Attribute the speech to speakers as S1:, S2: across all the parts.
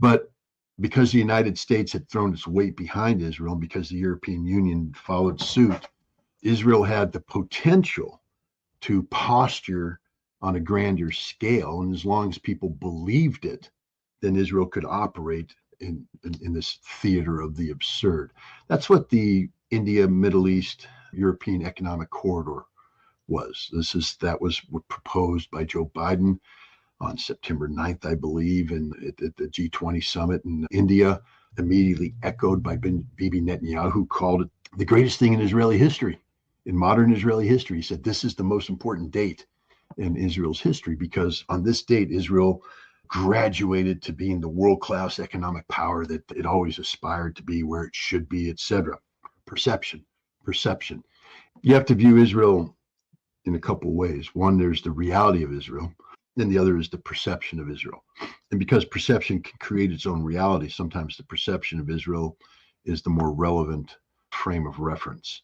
S1: But because the United States had thrown its weight behind Israel, and because the European Union followed suit, Israel had the potential to posture on a grander scale. And as long as people believed it, then Israel could operate in this theater of the absurd. That's what the India, Middle East, European Economic Corridor was. That was proposed by Joe Biden on September 9th, I believe, and at the G20 summit in India, immediately echoed by Bibi Netanyahu, who called it the greatest thing in Israeli history, in modern Israeli history. He said this is the most important date in Israel's history because on this date, Israel graduated to being the world-class economic power that it always aspired to be, where it should be, etc. Perception. You have to view Israel in a couple of ways. One, there's the reality of Israel, and the other is the perception of Israel. And because perception can create its own reality, sometimes the perception of Israel is the more relevant frame of reference.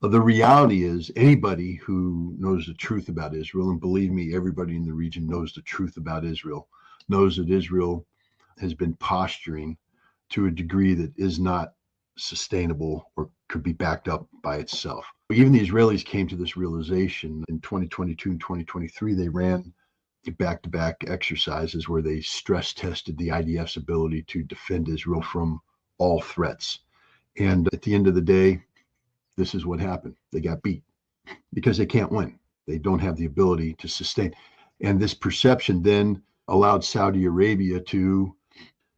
S1: The reality is anybody who knows the truth about Israel, and believe me, everybody in the region knows the truth about Israel, knows that Israel has been posturing to a degree that is not sustainable or could be backed up by itself. Even the Israelis came to this realization in 2022 and 2023. They ran back-to-back exercises where they stress tested the IDF's ability to defend Israel from all threats. And at the end of the day, this is what happened. They got beat because they can't win. They don't have the ability to sustain. And this perception then allowed Saudi Arabia to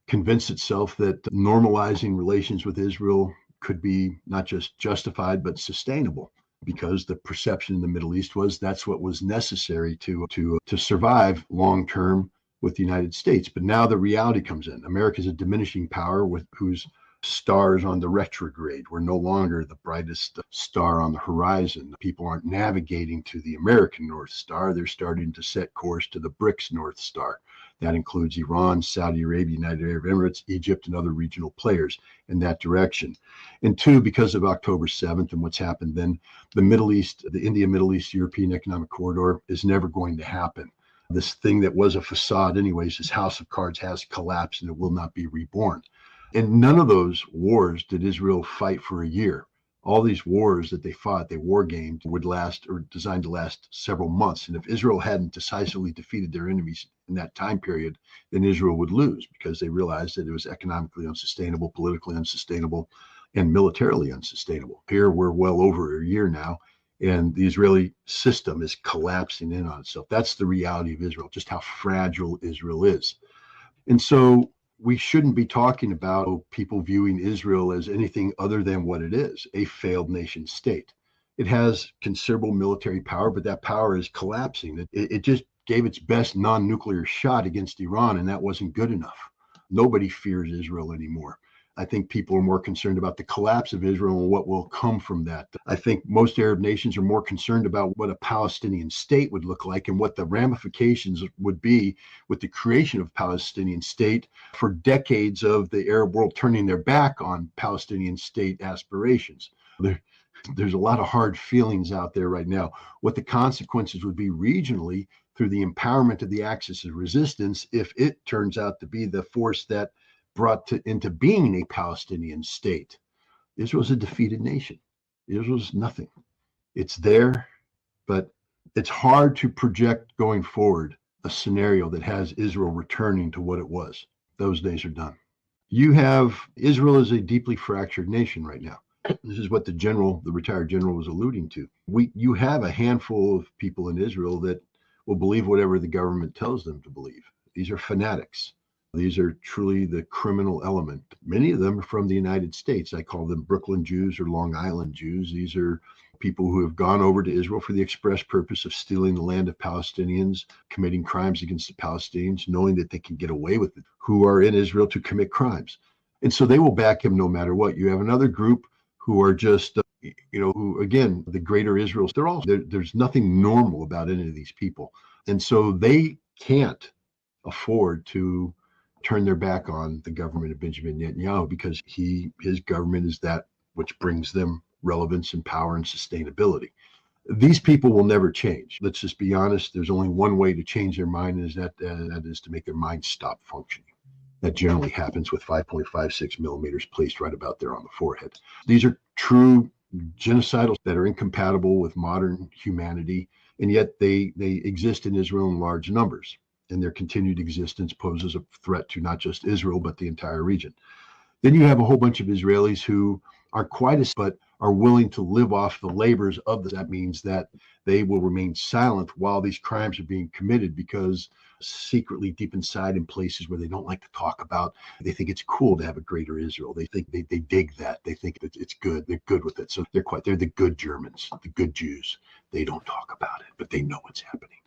S1: convince itself that normalizing relations with Israel could be not just justified, but sustainable, because the perception in the Middle East was that's what was necessary to survive long-term with the United States. But now the reality comes in. America is a diminishing power with whose stars on the retrograde. We're no longer the brightest star on the horizon. People aren't navigating to the American North Star. They're starting to set course to the BRICS North Star. That includes Iran, Saudi Arabia, United Arab Emirates, Egypt, and other regional players in that direction. And two, because of October 7th and what's happened then, the Middle East, the India, Middle East, European Economic Corridor is never going to happen. This thing that was a facade anyways, this house of cards has collapsed and it will not be reborn. And none of those wars did Israel fight for a year. All these wars that they fought, they war gamed, would last or designed to last several months. And if Israel hadn't decisively defeated their enemies in that time period, then Israel would lose because they realized that it was economically unsustainable, politically unsustainable, and militarily unsustainable. Here we're well over a year now, and the Israeli system is collapsing in on itself. That's the reality of Israel, just how fragile Israel is. And so we shouldn't be talking about people viewing Israel as anything other than what it is, a failed nation state. It has considerable military power, but that power is collapsing. It just gave its best non-nuclear shot against Iran, and that wasn't good enough. Nobody fears Israel anymore. I think people are more concerned about the collapse of Israel and what will come from that. I think most Arab nations are more concerned about what a Palestinian state would look like and what the ramifications would be with the creation of a Palestinian state for decades of the Arab world turning their back on Palestinian state aspirations. There's a lot of hard feelings out there right now. What the consequences would be regionally through the empowerment of the axis of resistance if it turns out to be the force that brought into being a Palestinian state. Israel's a defeated nation. Israel's nothing. It's there, but it's hard to project going forward a scenario that has Israel returning to what it was. Those days are done. You have Israel is a deeply fractured nation right now. This is what the retired general was alluding to. You have a handful of people in Israel that will believe whatever the government tells them to believe. These are fanatics. These are truly the criminal element. Many of them are from the United States. I call them Brooklyn Jews or Long Island Jews. These are people who have gone over to Israel for the express purpose of stealing the land of Palestinians, committing crimes against the Palestinians, knowing that they can get away with it, who are in Israel to commit crimes. And so they will back him no matter what. You have another group who are just, who, again, the greater Israel, there's nothing normal about any of these people. And so they can't afford to turn their back on the government of Benjamin Netanyahu because his government is that which brings them relevance and power and sustainability. These people will never change. Let's just be honest. There's only one way to change their mind, that is to make their mind stop functioning. That generally happens with 5.56 millimeters placed right about there on the forehead. These are true genocidals that are incompatible with modern humanity, and yet they exist in Israel in large numbers. And their continued existence poses a threat to not just Israel, but the entire region. Then you have a whole bunch of Israelis who aren't quite as, but are willing to live off the labors of this. That means that they will remain silent while these crimes are being committed, because secretly deep inside in places where they don't like to talk about, they think it's cool to have a greater Israel. They think they dig that. They think that it's good. They're good with it. So they're the good Germans, the good Jews. They don't talk about it, but they know what's happening.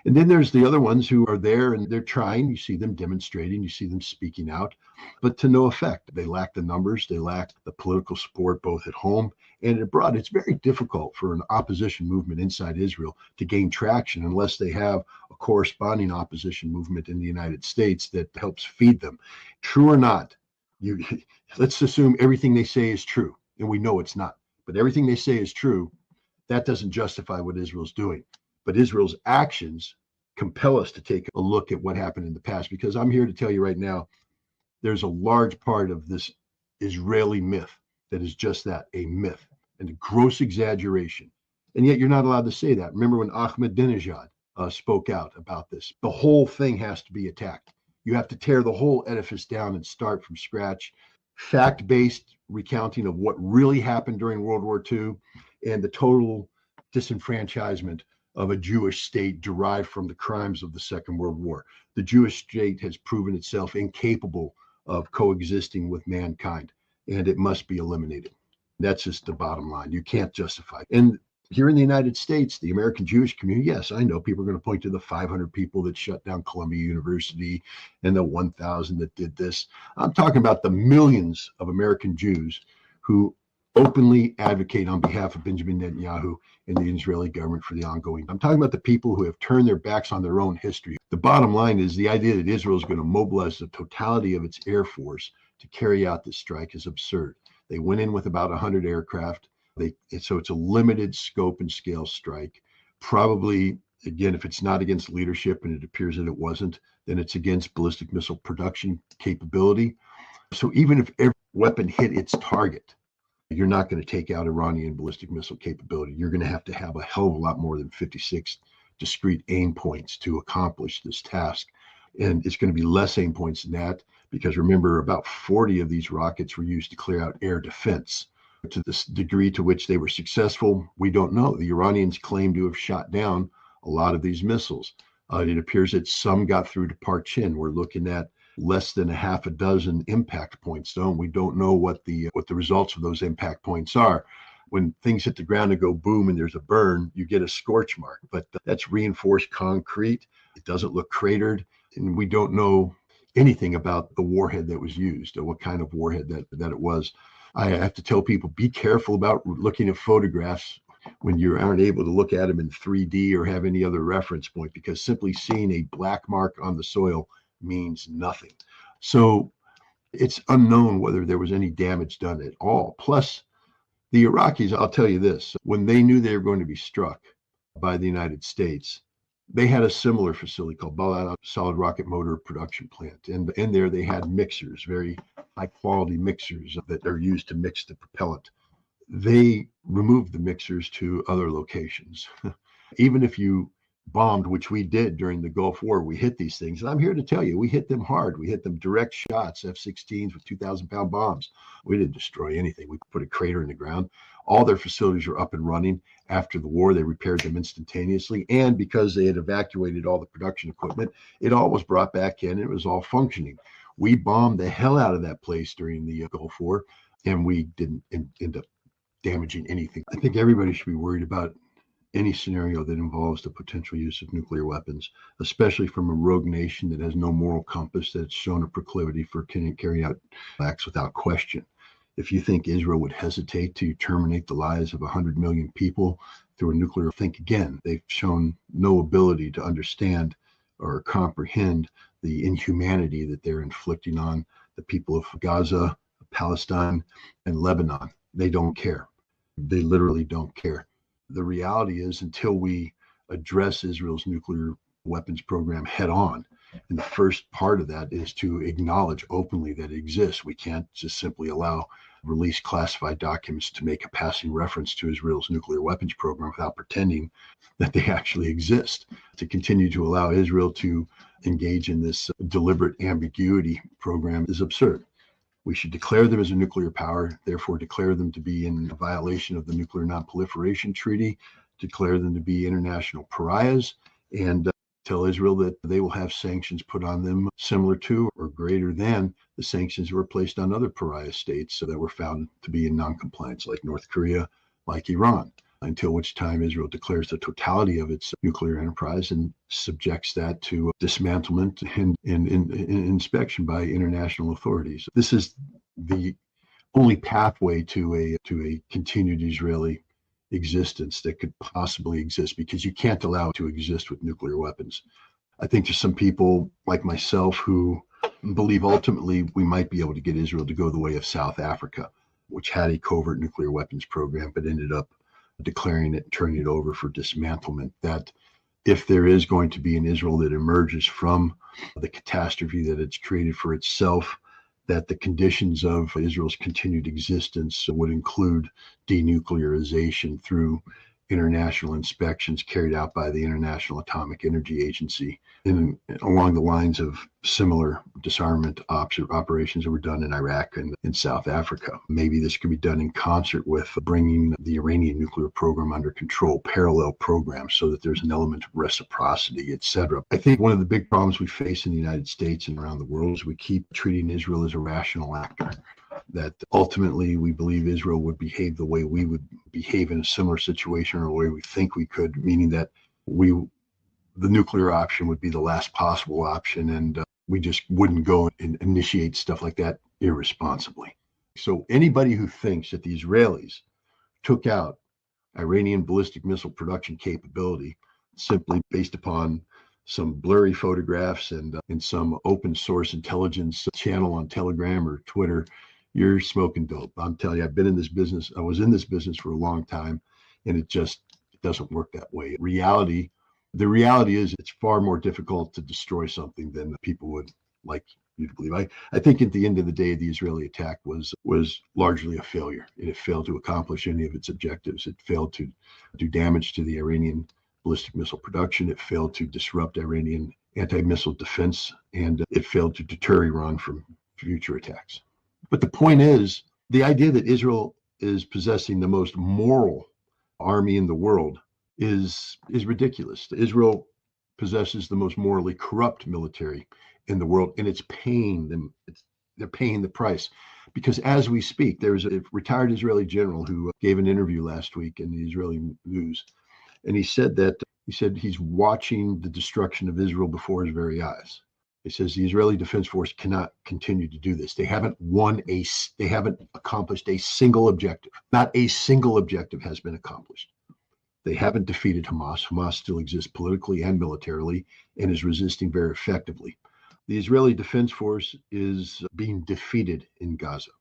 S1: And then there's the other ones who are there and they're trying. You see them demonstrating, you see them speaking out, but to no effect. They lack the numbers, they lack the political support both at home and abroad. It's very difficult for an opposition movement inside Israel to gain traction unless they have a corresponding opposition movement in the United States that helps feed them. True or not, let's assume everything they say is true, and we know it's not, but everything they say is true. That doesn't justify what Israel's doing. But Israel's actions compel us to take a look at what happened in the past, because I'm here to tell you right now, there's a large part of this Israeli myth that is just that, a myth and a gross exaggeration. And yet you're not allowed to say that. Remember when Ahmadinejad spoke out about this? The whole thing has to be attacked. You have to tear the whole edifice down and start from scratch. Fact-based recounting of what really happened during World War II and the total disenfranchisement of a Jewish state derived from the crimes of the Second World War. The Jewish state has proven itself incapable of coexisting with mankind, and it must be eliminated. That's just the bottom line. You can't justify it. And here in the United States, the American Jewish community, yes, I know people are going to point to the 500 people that shut down Columbia University and the 1,000 that did this. I'm talking about the millions of American Jews who openly advocate on behalf of Benjamin Netanyahu and the Israeli government for the ongoing. I'm talking about the people who have turned their backs on their own history. The bottom line is the idea that Israel is going to mobilize the totality of its air force to carry out this strike is absurd. They went in with about 100 aircraft. So it's a limited scope and scale strike. Probably, again, if it's not against leadership, and it appears that it wasn't, then it's against ballistic missile production capability. So even if every weapon hit its target, you're not going to take out Iranian ballistic missile capability. You're going to have a hell of a lot more than 56 discrete aim points to accomplish this task. And it's going to be less aim points than that, because remember, about 40 of these rockets were used to clear out air defense. To this degree to which they were successful, we don't know. The Iranians claim to have shot down a lot of these missiles. It appears that some got through to Parchin. We're looking at less than a half a dozen impact points, though, and we don't know what the results of those impact points are. When things hit the ground and go boom and there's a burn, you get a scorch mark, but that's reinforced concrete. It doesn't look cratered, and we don't know anything about the warhead that was used or what kind of warhead that it was. I have to tell people, be careful about looking at photographs when you aren't able to look at them in 3D or have any other reference point, because simply seeing a black mark on the soil means nothing. So it's unknown whether there was any damage done at all. Plus, the Iraqis, I'll tell you this, when they knew they were going to be struck by the United States, they had a similar facility called Volatile solid rocket motor production plant. And in there they had mixers, very high quality mixers that are used to mix the propellant. They removed the mixers to other locations. Even if you bombed, which we did during the Gulf War, we hit these things. And I'm here to tell you, we hit them hard. We hit them direct shots, F-16s with 2,000-pound bombs. We didn't destroy anything. We put a crater in the ground. All their facilities were up and running. After the war, they repaired them instantaneously. And because they had evacuated all the production equipment, it all was brought back in and it was all functioning. We bombed the hell out of that place during the Gulf War, and we didn't end up damaging anything. I think everybody should be worried about any scenario that involves the potential use of nuclear weapons, especially from a rogue nation that has no moral compass, that's shown a proclivity for carrying out acts without question. If you think Israel would hesitate to terminate the lives of 100 million people through a nuclear, think again. They've shown no ability to understand or comprehend the inhumanity that they're inflicting on the people of Gaza, Palestine, and Lebanon. They don't care. They literally don't care. The reality is, until we address Israel's nuclear weapons program head on, And the first part of that is to acknowledge openly that it exists. We can't just simply allow release classified documents to make a passing reference to Israel's nuclear weapons program without pretending that they actually exist. To continue to allow Israel to engage in this deliberate ambiguity program is absurd. We should declare them as a nuclear power, therefore declare them to be in violation of the Nuclear Non-Proliferation Treaty, declare them to be international pariahs, and tell Israel that they will have sanctions put on them similar to or greater than the sanctions that were placed on other pariah states that were found to be in noncompliance, like North Korea, like Iran, until which time Israel declares the totality of its nuclear enterprise and subjects that to dismantlement and inspection by international authorities. This is the only pathway to a continued Israeli existence that could possibly exist, because you can't allow it to exist with nuclear weapons. I think there's some people like myself who believe ultimately we might be able to get Israel to go the way of South Africa, which had a covert nuclear weapons program but ended up declaring it and turning it over for dismantlement. That if there is going to be an Israel that emerges from the catastrophe that it's created for itself, that the conditions of Israel's continued existence would include denuclearization through international inspections carried out by the International Atomic Energy Agency, and along the lines of similar disarmament operations that were done in Iraq and in South Africa. Maybe this could be done in concert with bringing the Iranian nuclear program under control, parallel programs, so that there's an element of reciprocity, etc. I think one of the big problems we face in the United States and around the world is we keep treating Israel as a rational actor, that ultimately we believe Israel would behave the way we would behave in a similar situation, or the way we think we could, meaning that the nuclear option would be the last possible option, and we just wouldn't go and initiate stuff like that irresponsibly. So anybody who thinks that the Israelis took out Iranian ballistic missile production capability simply based upon some blurry photographs and some open source intelligence channel on Telegram or Twitter, you're smoking dope. I'm telling you, I've been in this business. I was in this business for a long time, and it doesn't work that way. The reality is it's far more difficult to destroy something than people would like you to believe. I think at the end of the day, the Israeli attack was largely a failure. It failed to accomplish any of its objectives. It failed to do damage to the Iranian ballistic missile production. It failed to disrupt Iranian anti-missile defense, and it failed to deter Iran from future attacks. But the point is, the idea that Israel is possessing the most moral army in the world is ridiculous. Israel possesses the most morally corrupt military in the world, and it's paying them. They're paying the price, because as we speak, there's a retired Israeli general who gave an interview last week in the Israeli news, and he said he's watching the destruction of Israel before his very eyes. He says the Israeli Defense Force cannot continue to do this. They haven't accomplished a single objective. Not a single objective has been accomplished. They haven't defeated Hamas. Hamas still exists politically and militarily and is resisting very effectively. The Israeli Defense Force is being defeated in Gaza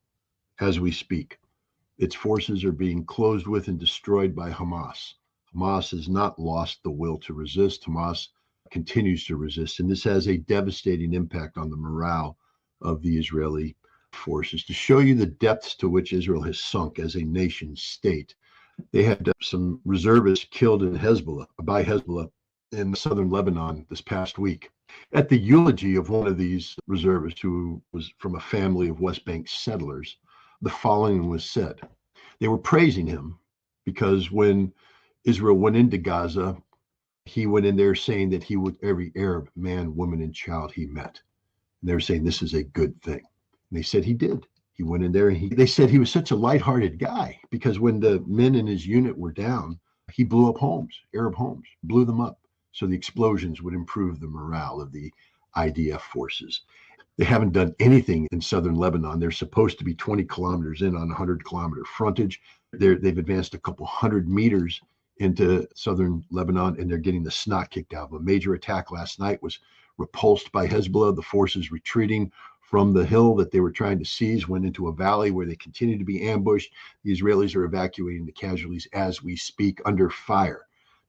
S1: as we speak. Its forces are being closed with and destroyed by Hamas. Hamas has not lost the will to resist. Hamas continues to resist, and this has a devastating impact on the morale of the Israeli forces. To show you the depths to which Israel has sunk as a nation state, they had some reservists killed by Hezbollah in southern Lebanon this past week. At the eulogy of one of these reservists, who was from a family of West Bank settlers, the following was said. They were praising him because when Israel went into Gaza, he went in there saying that he would every Arab man, woman, and child he met. And they were saying this is a good thing. And they said he did. He went in there and they said he was such a lighthearted guy, because when the men in his unit were down, he blew up homes, Arab homes, blew them up. So the explosions would improve the morale of the IDF forces. They haven't done anything in southern Lebanon. They're supposed to be 20 kilometers in on a 100-kilometer frontage. They've advanced a couple hundred meters into southern Lebanon, and they're getting the snot kicked out of them. A major attack last night was repulsed by Hezbollah. The forces retreating from the hill that they were trying to seize went into a valley where they continue to be ambushed. The Israelis are evacuating the casualties as we speak under fire.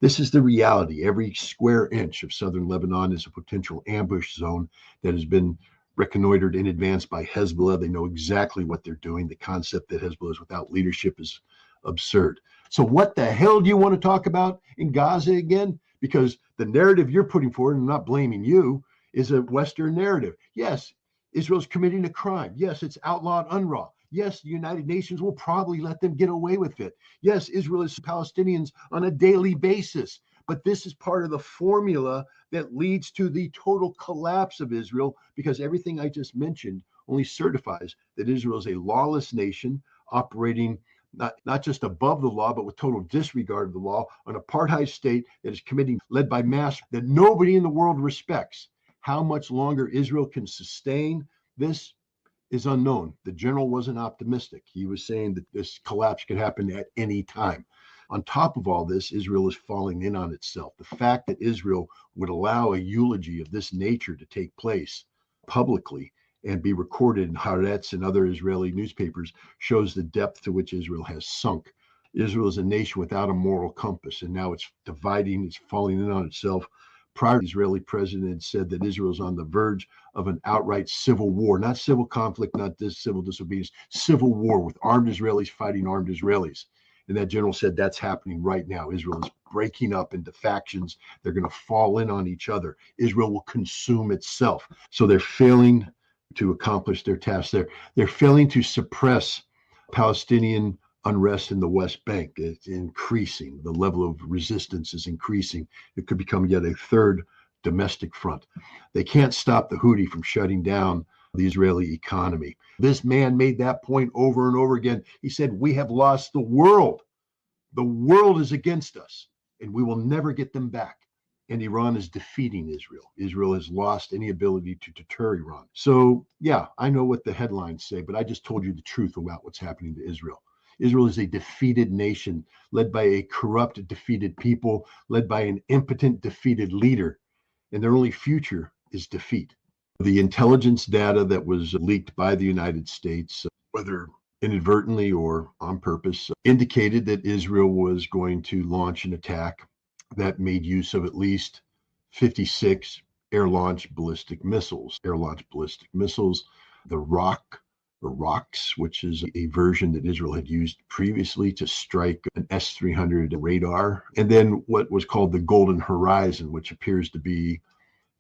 S1: This is the reality. Every square inch of southern Lebanon is a potential ambush zone that has been reconnoitered in advance by Hezbollah. They know exactly what they're doing. The concept that Hezbollah is without leadership is absurd. So what the hell do you want to talk about in Gaza again? Because the narrative you're putting forward, and I'm not blaming you, is a Western narrative. Yes, Israel's committing a crime. Yes, it's outlawed UNRWA. Yes, the United Nations will probably let them get away with it. Yes, Israel is Palestinians on a daily basis. But this is part of the formula that leads to the total collapse of Israel, because everything I just mentioned only certifies that Israel is a lawless nation operating not just above the law, but with total disregard of the law, an apartheid state that is committing, led by mass that nobody in the world respects. How much longer Israel can sustain this is unknown. The general wasn't optimistic. He was saying that this collapse could happen at any time. On top of all this, Israel is falling in on itself. The fact that Israel would allow a eulogy of this nature to take place publicly and be recorded in Haaretz and other Israeli newspapers shows the depth to which Israel has sunk. Israel is a nation without a moral compass, and now it's dividing, it's falling in on itself. Prior, the Israeli president said that Israel is on the verge of an outright civil war, not civil conflict, not civil disobedience, civil war with armed Israelis fighting armed Israelis. And that general said that's happening right now. Israel is breaking up into factions. They're going to fall in on each other. Israel will consume itself. So they're failing to accomplish their task. They're failing to suppress Palestinian unrest in the West Bank. It's increasing. The level of resistance is increasing. It could become yet a third domestic front. They can't stop the Houthi from shutting down the Israeli economy. This man made that point over and over again. He said, we have lost the world. The world is against us, and we will never get them back. And Iran is defeating Israel. Israel has lost any ability to deter Iran. So, yeah, I know what the headlines say, but I just told you the truth about what's happening to Israel. Israel is a defeated nation led by a corrupt, defeated people, led by an impotent, defeated leader. And their only future is defeat. The intelligence data that was leaked by the United States, whether inadvertently or on purpose, indicated that Israel was going to launch an attack that made use of at least 56 air-launched ballistic missiles. Air-launched ballistic missiles, the ROCs, which is a version that Israel had used previously to strike an S-300 radar, and then what was called the Golden Horizon, which appears to be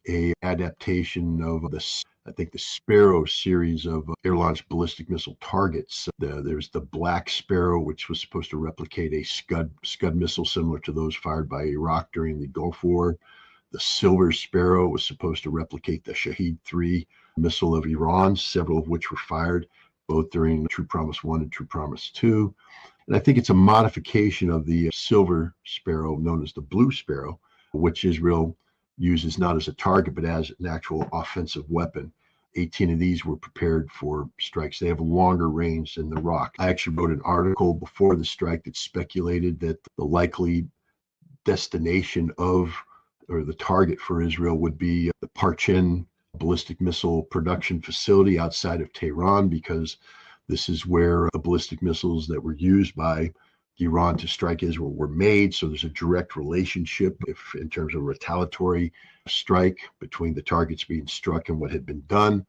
S1: a adaptation of the Sparrow series of air-launched ballistic missile targets. There's the Black Sparrow, which was supposed to replicate a Scud missile similar to those fired by Iraq during the Gulf War. The Silver Sparrow was supposed to replicate the Shahed-3 missile of Iran, several of which were fired both during True Promise 1 and True Promise 2. And I think it's a modification of the Silver Sparrow, known as the Blue Sparrow, which Israel uses not as a target, but as an actual offensive weapon. 18 of these were prepared for strikes. They have a longer range than the ROC. I actually wrote an article before the strike that speculated that the likely destination of, or the target for Israel would be the Parchin ballistic missile production facility outside of Tehran, because this is where the ballistic missiles that were used by Iran to strike Israel were made. So there's a direct relationship in terms of retaliatory strike between the targets being struck and what had been done.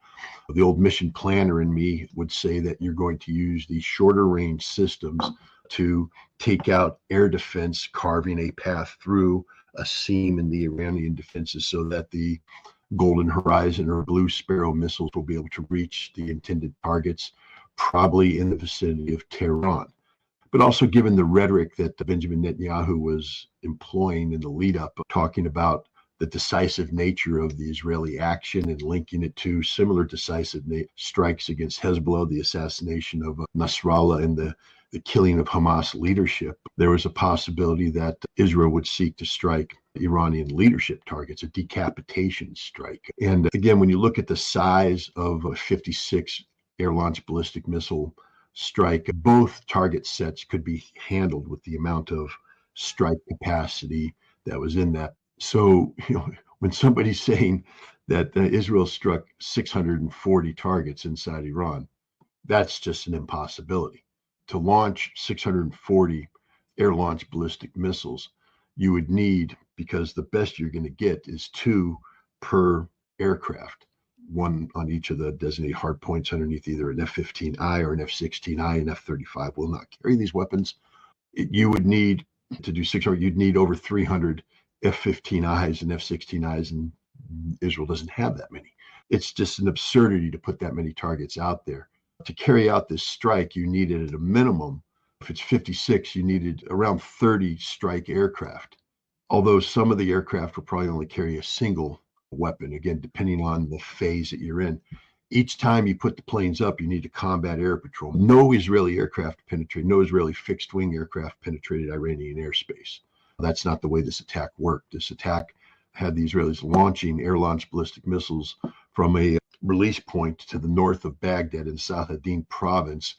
S1: The old mission planner in me would say that you're going to use these shorter range systems to take out air defense, carving a path through a seam in the Iranian defenses so that the Golden Horizon or Blue Sparrow missiles will be able to reach the intended targets, probably in the vicinity of Tehran. But also given the rhetoric that Benjamin Netanyahu was employing in the lead up, talking about the decisive nature of the Israeli action and linking it to similar decisive strikes against Hezbollah, the assassination of Nasrallah, and the killing of Hamas leadership, there was a possibility that Israel would seek to strike Iranian leadership targets, a decapitation strike. And again, when you look at the size of a 56 air-launched ballistic missile strike, both target sets could be handled with the amount of strike capacity that was in that. So, when somebody's saying that Israel struck 640 targets inside Iran, that's just an impossibility. To launch 640 air-launched ballistic missiles, you would need, because the best you're going to get is 2 per aircraft, 1 on each of the designated hard points underneath either an F-15I or an F-16I. And F-35 will not carry these weapons. You would need to do 600, you'd need over 300 F-15Is and F-16Is, and Israel doesn't have that many. It's just an absurdity to put that many targets out there. To carry out this strike, you needed at a minimum, if it's 56, you needed around 30 strike aircraft. Although some of the aircraft will probably only carry a single weapon, again, depending on the phase that you're in. Each time you put the planes up, you need to combat air patrol. No Israeli aircraft penetrated, no Israeli fixed wing aircraft penetrated Iranian airspace. That's not the way this attack worked. This attack had the Israelis launching air-launched ballistic missiles from a release point to the north of Baghdad in Salahuddin province,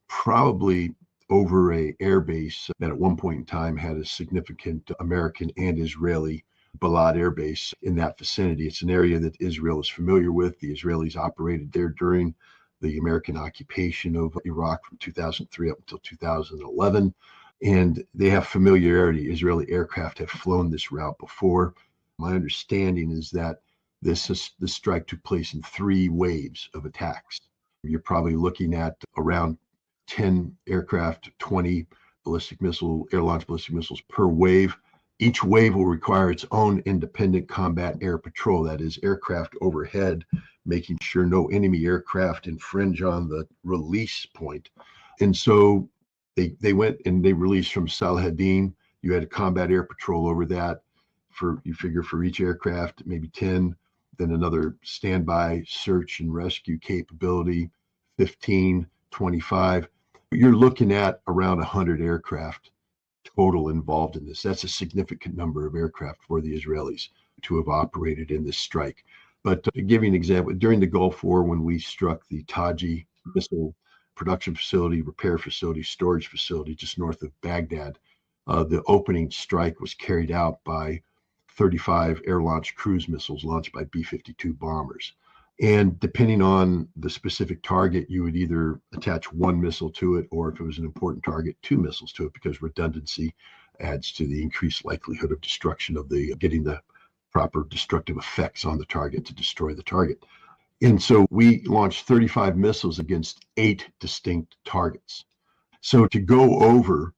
S1: probably over a air base that at one point in time had a significant American and Israeli Balad Air Base in that vicinity. It's an area that Israel is familiar with. The Israelis operated there during the American occupation of Iraq from 2003 up until 2011. And they have familiarity. Israeli aircraft have flown this route before. My understanding is that this strike took place in 3 waves of attacks. You're probably looking at around 10 aircraft, 20 air-launched ballistic missiles per wave. Each wave will require its own independent combat air patrol, that is, aircraft overhead, making sure no enemy aircraft infringe on the release point. And so they went and they released from Salahuddin. You had a combat air patrol over that. You figure for each aircraft, maybe 10, then another standby search and rescue capability, 15, 25. You're looking at around 100 aircraft total involved in this. That's a significant number of aircraft for the Israelis to have operated in this strike. But to give you an example, during the Gulf War, when we struck the Taji missile production facility, repair facility, storage facility just north of Baghdad, the opening strike was carried out by 35 air-launched cruise missiles launched by B-52 bombers. And depending on the specific target, you would either attach 1 missile to it, or if it was an important target, 2 missiles to it, because redundancy adds to the increased likelihood of destruction of getting the proper destructive effects on the target to destroy the target. And so we launched 35 missiles against 8 distinct targets. So to go over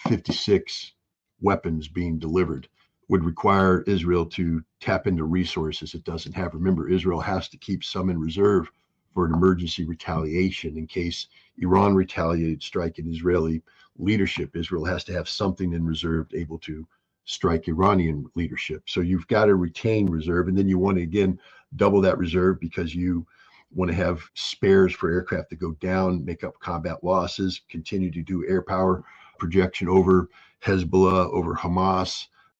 S1: 56 weapons being delivered would require Israel to tap into resources it doesn't have. Remember, Israel has to keep some in reserve for an emergency retaliation in case Iran retaliated, striking Israeli leadership. Israel has to have something in reserve able to strike Iranian leadership. So you've got to retain reserve, and then you want to again double that reserve because you want to have spares for aircraft that go down, make up combat losses, continue to do air power projection over Hezbollah, over Hamas,